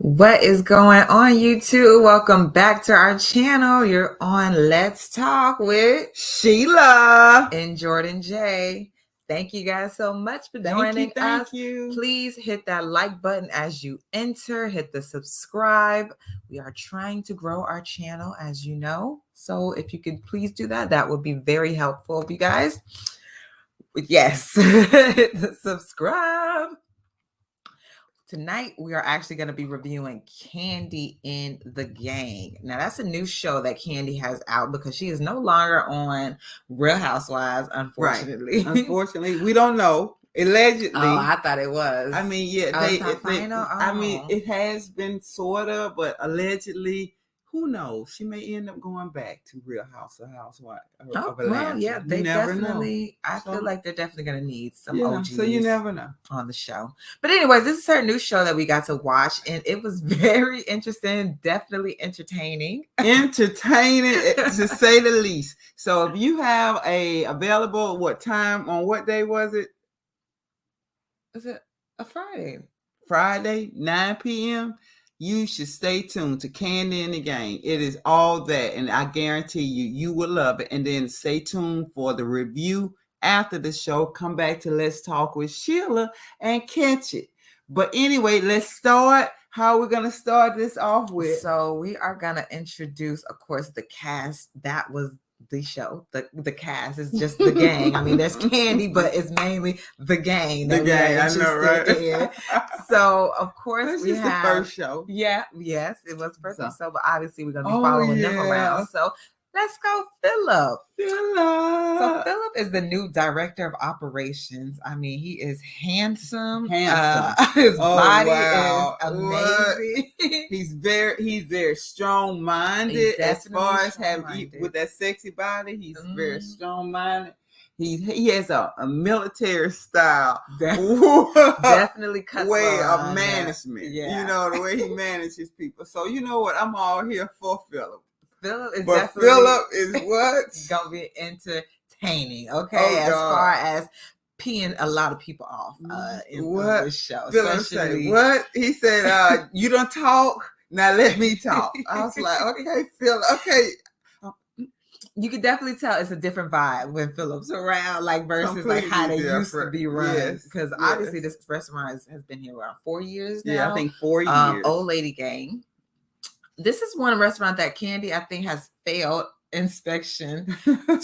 What is going on, YouTube? Welcome back to our channel. You're on Let's Talk with Sheila and Jordan J. Thank you guys so much for joining us. Thank you. Please hit that like button as you enter. Hit the subscribe. We are trying to grow our channel, as you know. So if you could please do that, that would be very helpful of you guys. Yes, hit the subscribe. Tonight, we are actually going to be reviewing Kandi the Gang. Now, that's a new show that Kandi has out because she is no longer on Real Housewives, unfortunately. Right. Unfortunately, we don't know. Allegedly. Oh, I thought it was. I mean, yeah. I mean, it has been sort of, but allegedly, who knows? She may end up going back to Real Housewives of Atlanta. Well, yeah, they definitely. I feel like they're definitely going to need some OGs. So you never know on the show. But anyways, this is her new show that we got to watch, and it was very interesting. Definitely entertaining. Entertaining, to say the least. So if you have available, what time on what day was it? Is it a Friday? Friday, 9 p.m. You should stay tuned to Kandi the Gang. It is all that, and I guarantee you will love it. And then stay tuned for the review after the show. Come back to Let's Talk with Sheila and catch it. But anyway, let's start. How are we going to start this off with? So we are going to introduce, of course, the cast. That was the show. The cast is just the gang. I mean, there's Kandi, but it's mainly the gang. The gang, I know, right? So, of course, this is the first show. Yeah, yes, it was the first episode, but obviously we're going to be following them around. So, let's go, Philip. So Philip is the new director of operations. I mean, he is handsome. His body is amazing. He's very strong-minded. As far as with that sexy body, he's very strong-minded. He has a military style. Definitely cut way of management. Yeah. You know, the way he manages people. So you know what? I'm all here for Philip. Philip is what? Gonna be entertaining, okay? As far as peeing a lot of people off in this show. Philip say what? He said, you don't talk, now let me talk. I was like, okay, Philip, okay. You can definitely tell it's a different vibe when Philip's around, like versus like how they used to be run. Because obviously this restaurant has been here around 4 years now. Yeah, I think 4 years. Old Lady Gang. This is one restaurant that Kandi, I think, has failed inspection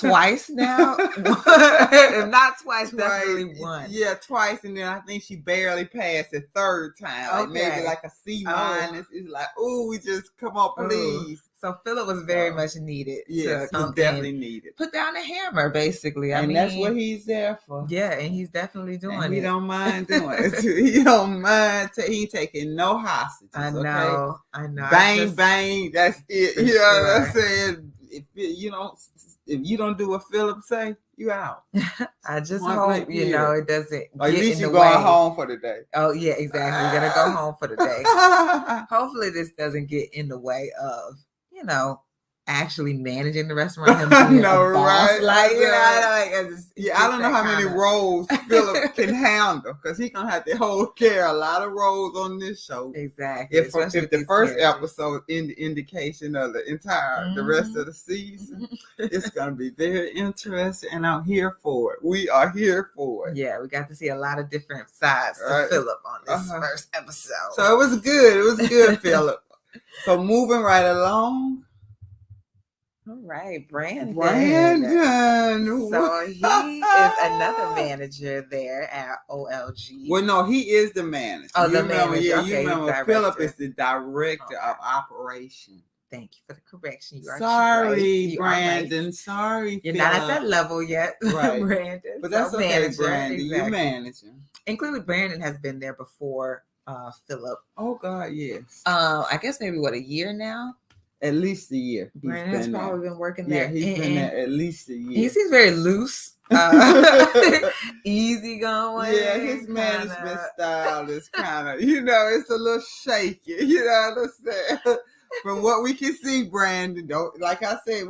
twice now. If not twice, definitely once. Yeah, twice, and then I think she barely passed the third time. Like maybe like a C minus. It's like, oh, we just come on, please. So Philip was very much needed. Yes, he's definitely needed. Put down a hammer, basically. I mean, that's what he's there for. Yeah, and he's definitely doing it. He don't mind doing it. He don't mind. He taking no hostages. I know. Bang, bang. That's it. You know what I'm saying? If you don't do what Philip say, you out. I just hope it doesn't. Or at least you going home for the day. Oh yeah, exactly. You're gonna go home for the day. Hopefully, this doesn't get in the way of actually managing the restaurant. I know, right? I don't know how many roles Philip can handle because he's gonna have to hold care a lot of roles on this show. Exactly. If the first episode in the indication of the entire the rest of the season, it's gonna be very interesting, and I'm here for it. We are here for it. Yeah, we got to see a lot of different sides to Philip on this first episode. So it was good. It was good, Philip. So moving right along. All right, Brandon. So he is another manager there at OLG. Well, no, he is the manager. Oh, the manager. Yeah, you remember Philip is the director of operation. Thank you for the correction. You are sorry, Brandon. Right. Sorry, you're not at that level yet, right, Brandon. But that's okay, manager, Brandon. Exactly. You're manager. Including Brandon has been there before Philip. Oh God, yes. I guess maybe a year now. At least a year. Brandon has probably been working there. Yeah, he's been there at least a year. He seems very loose, easy going. Yeah, his management style is kind of, it's a little shaky. You know what I'm saying? From what we can see, Brandon, like I said,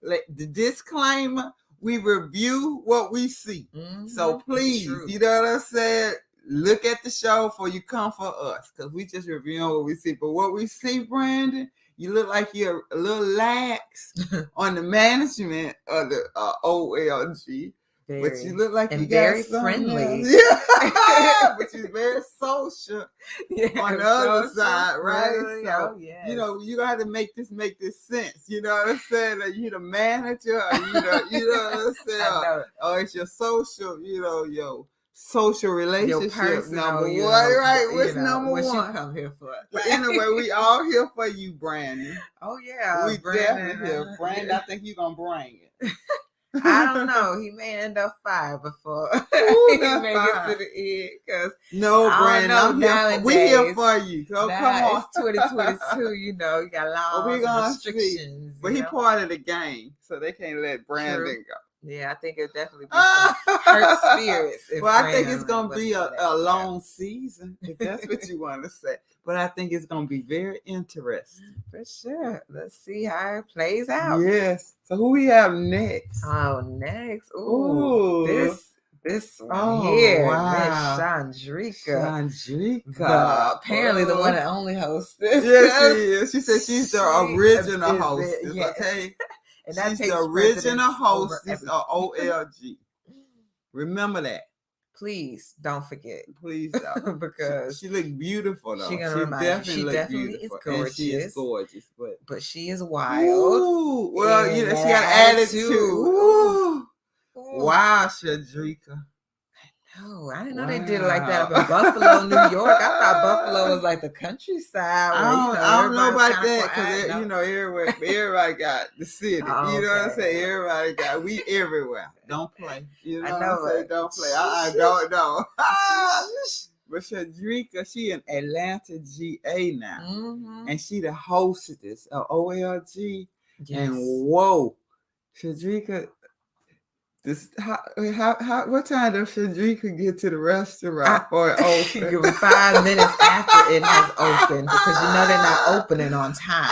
let the disclaimer, we review what we see. Mm-hmm. So please, you know what I'm saying? look at the show before you come for us, because we just reviewing what we see. But what we see, Brandon, you look like you're a little lax on the management of the OLG. But you look like you very got friendly. Yeah, but you're very social on the other side, right? So, yes. you know, you got to make this sense. You know what I'm saying? That you the manager, or you know what I'm saying? Or it's your social, your social relationship number one, right? What's number one? What you come here for? But anyway, we all here for you, Brandon. Oh yeah, we definitely here. Brandon, I think you're gonna bring it. I don't know. He may end up fired before he may get to the end. Cause Brandon, we're here for you. So come on. It's 2022. You got laws and restrictions. But he part of the gang, so they can't let Brandon go. Yeah, I think it'll definitely be some hurt spirits. I think it's going to be a long season, if that's what you want to say. But I think it's going to be very interesting. For sure. Let's see how it plays out. Yes. So who we have next? Next. Ooh. This one here. Wow. Chandrika. Apparently the one and only hostess. Yes, she is. She said she's the original hostess. Yes. Okay. And she's the original hostess of OLG. Remember that. Please don't forget. Please don't. Because she looked beautiful though. She definitely is gorgeous. And she is gorgeous, but she is wild. Ooh, well, she got an attitude. Ooh. Wow, Shadrika. No, I didn't know they did it like that up in Buffalo, New York. I thought Buffalo was like the countryside. I don't know about that because everybody got the city. Oh, you know what I'm saying? Everybody got we everywhere. Don't play. You know what I'm saying? Don't play. Don't know. But Shadrika, she in Atlanta, GA now, and she the hostess of OLG. Yes. And whoa, Shadrika. What time does Shadrika get to the restaurant for it open? 5 minutes after it has opened, because they're not opening on time.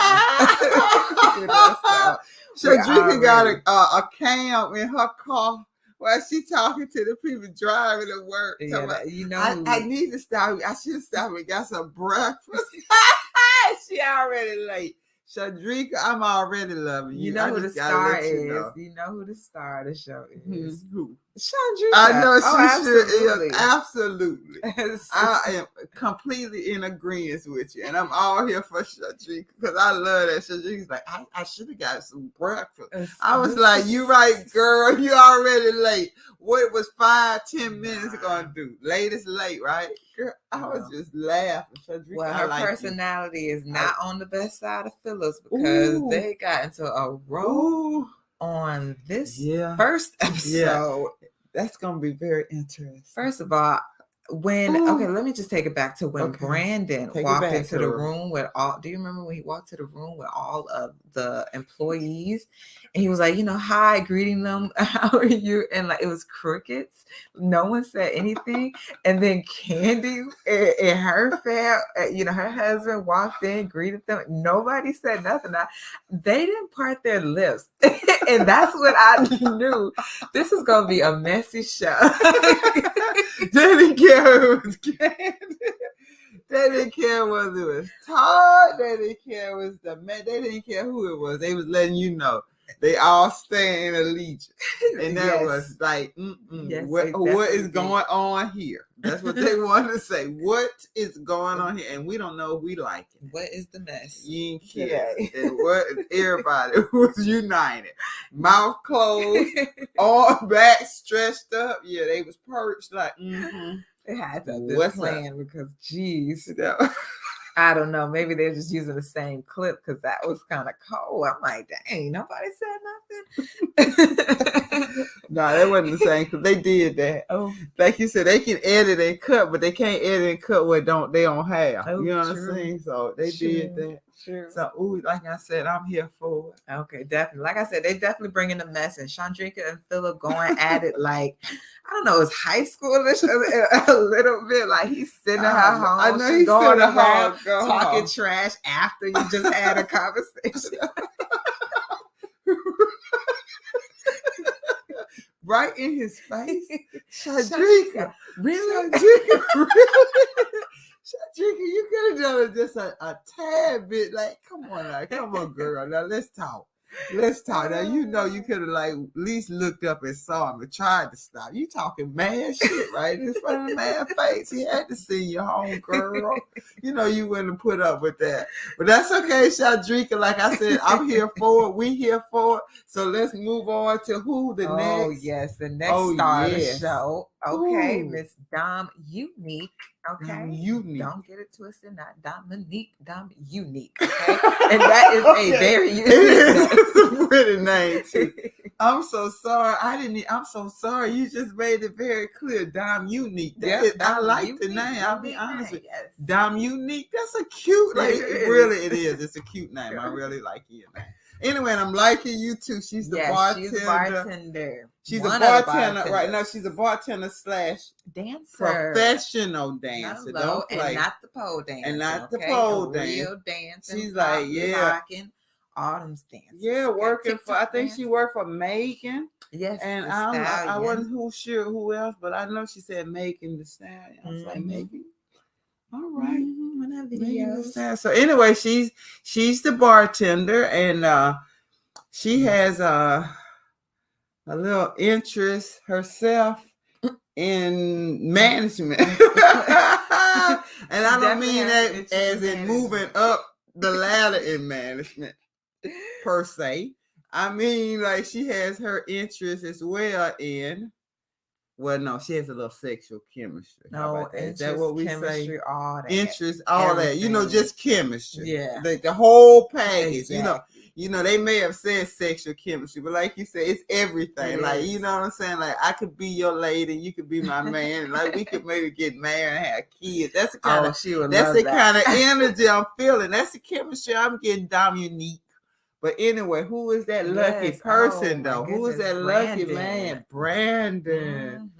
So Shadrika got a cam in her car while she talking to the people driving to work. Yeah, I need to stop. I should stop and got some breakfast. She already late. Shadrika, I'm already loving you. You know who the star is. You know who the star of the show is. Who? Shadrika. I know she sure is. Absolutely. I am completely in agreement with you. And I'm all here for Shadrika because I love that. Shadrika's like, I should have got some breakfast. I was like, you right, girl. You already late. What was 5-10 minutes going to do? Late is late, right? Girl, I was just laughing. Shadrika, well, her personality is not on the best side of Phyllis because they got into a row on this first episode. Yeah. That's going to be very interesting. First of all, let me just take it back to when Brandon walked into the room with all, do you remember when he walked to the room with all of the employees and he was like, hi, greeting them, how are you? And like, it was crickets. No one said anything. And then Kandi and her her husband walked in, greeted them. Nobody said nothing. They didn't part their lips. And that's what I knew. This is going to be a messy show. They didn't care who it was Kandi. They didn't care whether it was Todd. They didn't care it was the man. They didn't care who it was. They was letting you know. They all stay in allegiance. And that was like, what is going on here? That's what they want to say. What is going on here? And we don't know if we like it. What is the mess? You ain't care. And what everybody was united. Mouth closed, all back stretched up. Yeah, they was perched like, They had to have been playing because, geez. I don't know. Maybe they're just using the same clip because that was kind of cold. I'm like, dang, nobody said nothing. No, that wasn't the same clip. They did that. Oh, like you said, they can edit and cut, but they can't edit and cut what they don't have. You know what I'm saying? So they did that. Sure. So, like I said, I'm here for it. Okay, definitely. Like I said, they definitely bringing the mess. And Chandrika and Philip going at it like, I don't know, it's high schoolish a little bit. Like he's sitting at her home. I know he's going around talking trash after you just had a conversation. Right in his face. Shadrika. Really? Shadrika, really? Shadrika, you could have done it just a tad bit. Like, come on, girl. Now let's talk. Now you know you could have like at least looked up and saw him and tried to stop. You talking mad shit right in front of the man's face. He had to see your home girl. You know you wouldn't put up with that. But that's okay, Shadrika. Like I said, I'm here for it. We here for it. So let's move on to who the next. Oh yes, the next star of the show. Okay, Miss Dom Unique. Okay, Unique. Don't get it twisted. Not Dominique. Dom Unique. Okay, and that is a very unique. It's a pretty name too. I'm so sorry. I'm so sorry. You just made it very clear. Dom Unique. I like the name. I'll be honest with you. Yes. Dom Unique. That's a cute. Like really, it is. It's a cute name. I really like your name. Anyway, and I'm liking you too. She's the bartender. She's a bartender. She's a bartender right now. She's a bartender / dancer, professional dancer. Don't play. And not the pole dancer. And not the pole dancer. Real dancing. She's like, rocking Autumn's dancing. Yeah, working for. I think she worked for Megan. Yes, and I wasn't sure who else, but I know she said Megan the Stallion. I was like, Megan. All right. So anyway, she's the bartender, and she has a little interest herself in management. And I don't mean that as in moving up the ladder in management per se. I mean like she has her interest as well in. Well, no, she has a little sexual chemistry. No, is that what we say? All that. Interest, all everything. That. You know, just chemistry. Yeah. The whole package. Exactly. You know, they may have said sexual chemistry, but like you said, it's everything. Like, you know what I'm saying? Like, I could be your lady, you could be my man. Like, we could maybe get married and have kids. That's the kind of energy I'm feeling. That's the chemistry I'm getting, Dominique. But anyway, who is that lucky person, though? Who is that lucky man? Brandon.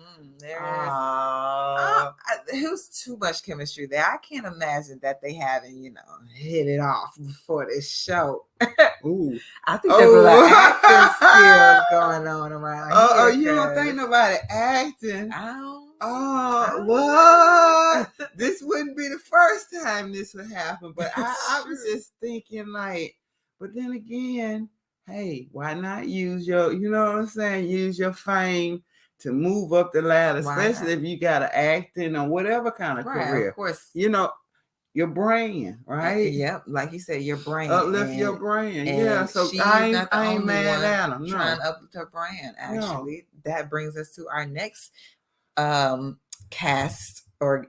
Who's too much chemistry there? I can't imagine that they haven't, hit it off before this show. Ooh. I think there's a lot of acting skills going on around here. Oh, you don't think nobody acting? What? This wouldn't be the first time this would happen, but I was just thinking like, but then again, hey, why not use your, you know what I'm saying? Use your fame to move up the ladder, especially if you got to acting or whatever kind of career. Of course. Your brand, right? Yep. Like you said, your brand. Uplift your brand. Yeah. So I ain't mad at them. Trying to uplift her brand, actually. No. That brings us to our next cast. Or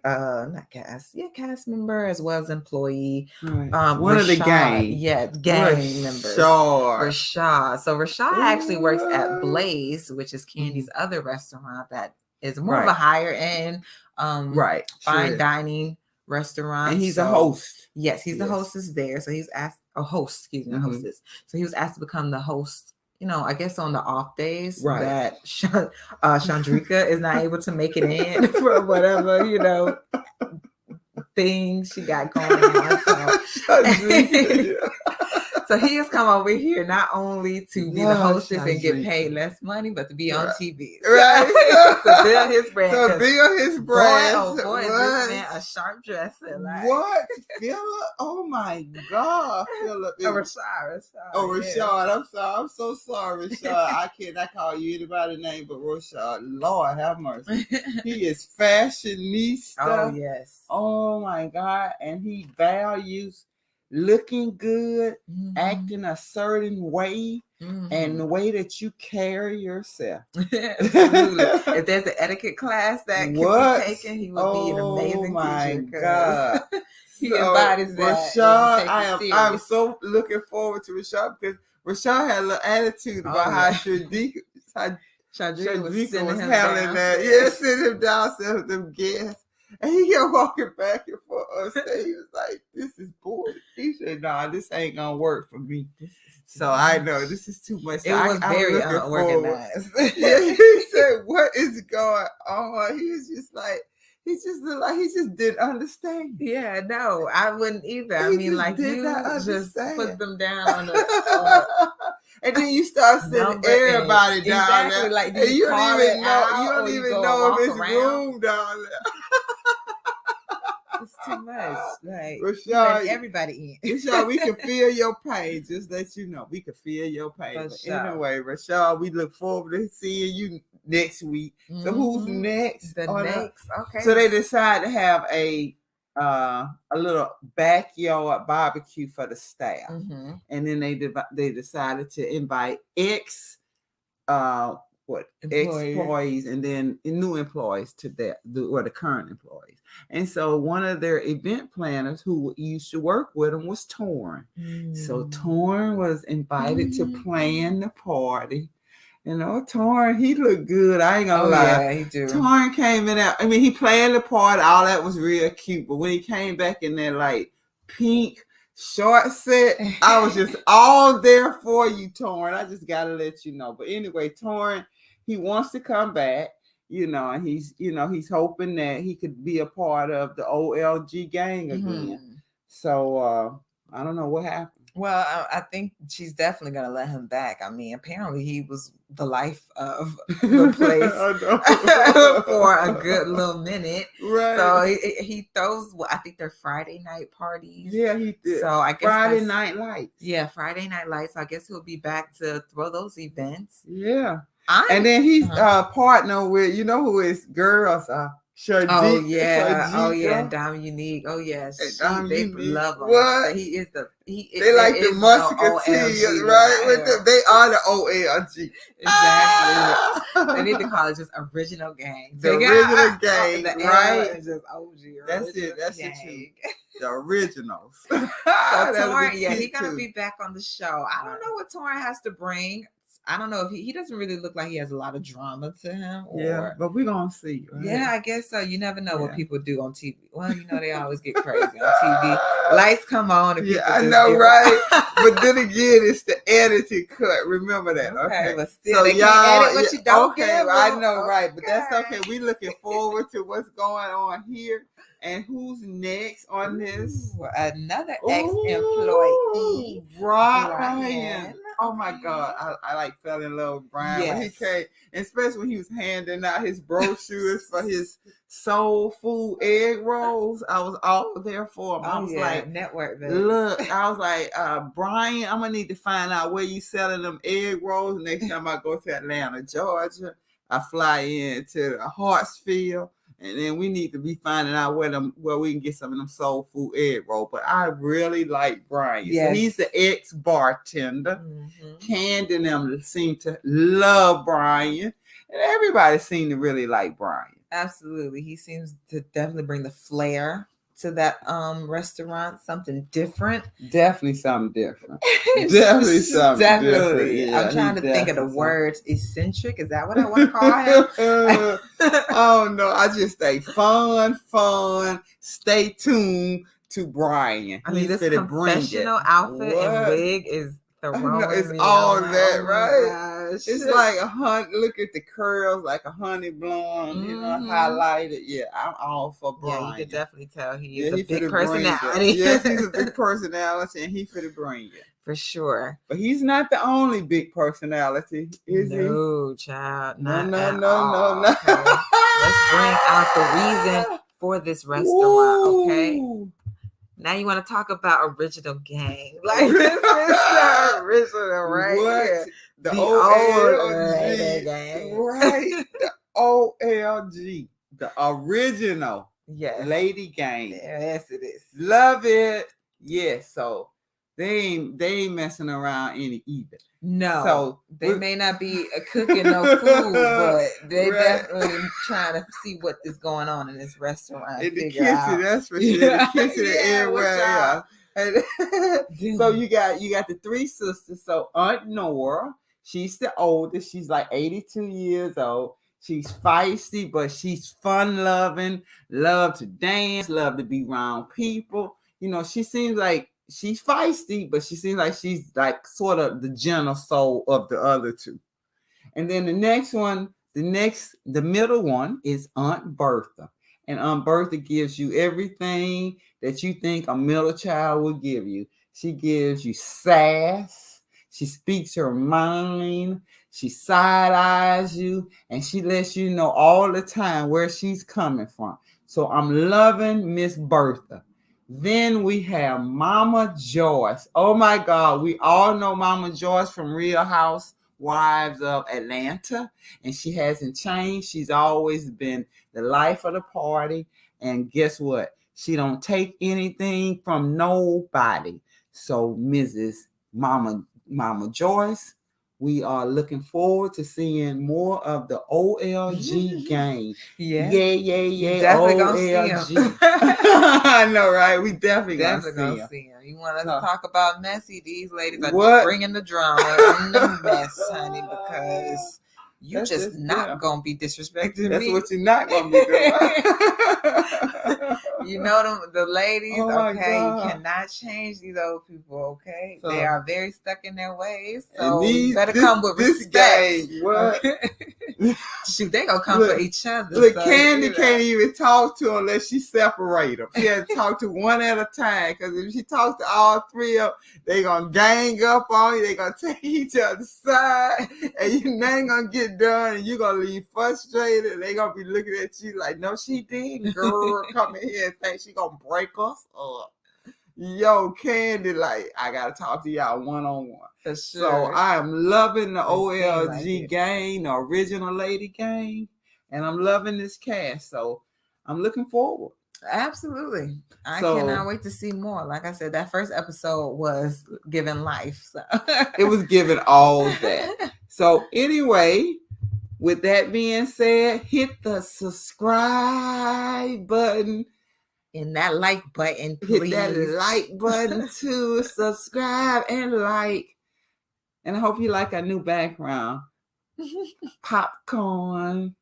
cast member as well as employee. Right. One of the gang. Yeah, gang members. Rashad. So Rashad actually works at Blaze, which is Kandi's other restaurant that is more of a higher end fine dining restaurant. And he's a host. Yes, he's the hostess there. So he's asked hostess. So he was asked to become the host. I guess on the off days that Chandrika is not able to make it in for whatever, things she got going on. So he has come over here not only to be the hostess and get paid less money, but to be on TV. Right. To build his brand. Boy, is this man a sharp dresser. What? Philip? Oh my God, Philip. Rashad. Rashad. I'm so sorry, Rashad. I cannot call you anybody's name but Rashad. Lord have mercy. He is fashionista. Oh, yes. Oh my God. And he values looking good, acting a certain way, and the way that you carry yourself. Absolutely. If there's an etiquette class that can be taken, he would be an amazing teacher. Oh my God. He embodies that. Rashad, I'm so looking forward to Rashad because Rashad had a little attitude about how Shadrika was handling that. Yeah, sitting him down, sending them guests. And he kept walking back and forth on stage. He was like, this is boring. He said, nah, this ain't going to work for me. So I know this is too much. It was very unorganized. Yeah, he said, what is going on? He was just like, he just looked like he just didn't understand. Yeah, no, I wouldn't either. I mean, like you just put them down on the... And then you start sending everybody down there. Like, and you don't even know if it's around? room down there. It's too much. Like, Rashad, everybody in. Rashad, we can feel your pain. Just let you know, we can feel your pain. But anyway, Rashad, we look forward to seeing you next week. Mm-hmm. So who's next? Okay. So they decide to have a little backyard barbecue for the staff, and then they decided to invite ex-employees and then new employees to that, or the current employees. And so one of their event planners who used to work with them was Torn. So Torn was invited to plan the party. You know, Torn, he looked good. I ain't gonna lie. Yeah, he do. Torn came in. I mean, he planned the party. All that was real cute. But when he came back in that like pink short set, I was just all there for you, Torn. I just gotta let you know. But anyway, Torn, he wants to come back. And he's hoping that he could be a part of the OLG gang again. So I don't know what happened. Well, I think she's definitely going to let him back. I mean, apparently he was the life of the place for a good little minute. Right. So he throws, I think they're Friday night parties. Yeah, he did. So I guess Friday Night Lights. Yeah, Friday Night Lights. So I guess he'll be back to throw those events. Yeah. And then he's partner with, who his girls are. Shajika. Oh yeah, Dominique. Oh yeah, they love him. What? So they like the musketeers, right? They are the OLG. Exactly. They need to call it just original gang. The original gang, right? It's just OG. That's it too. The originals. So Torn, he's gonna be back on the show. I don't know what Torn has to bring. I don't know if he doesn't really look like he has a lot of drama to him. But we're going to see. Right? Yeah, I guess so. You never know what people do on TV. Well, they always get crazy on TV. Lights come on. And I know, right? But then again, it's the edited cut. Remember that, okay? But still, they can't edit what you don't give them. I know, right? But that's okay. We're looking forward to what's going on here. And who's next on this? Another ex-employee, Brian. Oh my God, I fell in love with Brian. Yes. When he came, especially when he was handing out his brochures for his soul food egg rolls. I was all there for him. I was like, network. Baby. Look, I was like, Brian, I'm gonna need to find out where you selling them egg rolls next time I go to Atlanta, Georgia. I fly into Hartsfield. And then we need to be finding out where we can get some of them soul food egg roll. But I really like Brian. Yes. So he's the ex-bartender. Kandi and them seem to love Brian. And everybody seemed to really like Brian. Absolutely. He seems to definitely bring the flair to that restaurant, something different. Definitely something different. Definitely something different. Yeah, I'm trying to think of the word eccentric. Is that what I want to call him? Oh no, I just say fun. Stay tuned to Brian. I mean, this confessional outfit and wig is it's all that, right? Gosh. It's like look at the curls, like a honey blonde, highlighted. Yeah, I'm all for Brian. Yeah, you can definitely tell he is a big personality. Yes, he's a big personality, and he finna bring it. For sure. But he's not the only big personality, is he? No, child. No. Okay. Let's bring out the reason for this restaurant, okay? Now you want to talk about original gang. Like, this is the original, right? What? The OLG gang. Right. The OLG. The original. Yes. Lady gang. Yes, it is. Love it. Yes. So they ain't messing around any either. No. So they may not be cooking no food, but they definitely trying to see what is going on in this restaurant. In the kitchen, that's for sure. The kitchen everywhere. So you got the three sisters. So Aunt Nora, she's the oldest. She's like 82 years old. She's feisty, but she's fun-loving, love to dance, love to be around people. She seems like she's feisty, but she seems like she's like sort of the gentle soul of the other two. And then the middle one is Aunt Bertha. And Aunt Bertha gives you everything that you think a middle child will give you. She gives you sass. She speaks her mind. She side eyes you, and she lets you know all the time where she's coming from. So I'm loving Miss Bertha. Then we have Mama Joyce. Oh my God, we all know Mama Joyce from Real Housewives of Atlanta, and she hasn't changed. She's always been the life of the party. And guess what? She don't take anything from nobody. So Mrs. Mama Joyce, we are looking forward to seeing more of the OLG gang. Yeah. Definitely OLG. I know, right? We definitely gonna see them. You want us to talk about messy? These ladies are bringing the drama and the mess, honey, because that's just not gonna be disrespecting That's me. what you're not gonna be doing. You know them, the ladies. Oh okay, you cannot change these old people. Okay, so, they are very stuck in their ways. So you better come with respect. What? Shoot, they gonna come for each other. Look, so, Kandi can't even talk to them unless she separate them. She has to talk to one at a time, because if she talks to all three of them, they gonna gang up on you. They gonna take each other's side, and you ain't gonna get done, and you gonna leave frustrated. And they gonna be looking at you like, no, she did, girl. Come in here and think she gonna break us up. Yo, Kandi, like, I gotta talk to y'all one-on-one. For sure. So I am loving the OLG gang, the original lady gang, and I'm loving this cast. So I'm looking forward. Absolutely. I cannot wait to see more. Like I said, that first episode was giving life. So it was giving all that. So anyway, with that being said, hit the subscribe button. And that like button, please. Hit that like button to subscribe and like. And I hope you like our new background. Popcorn.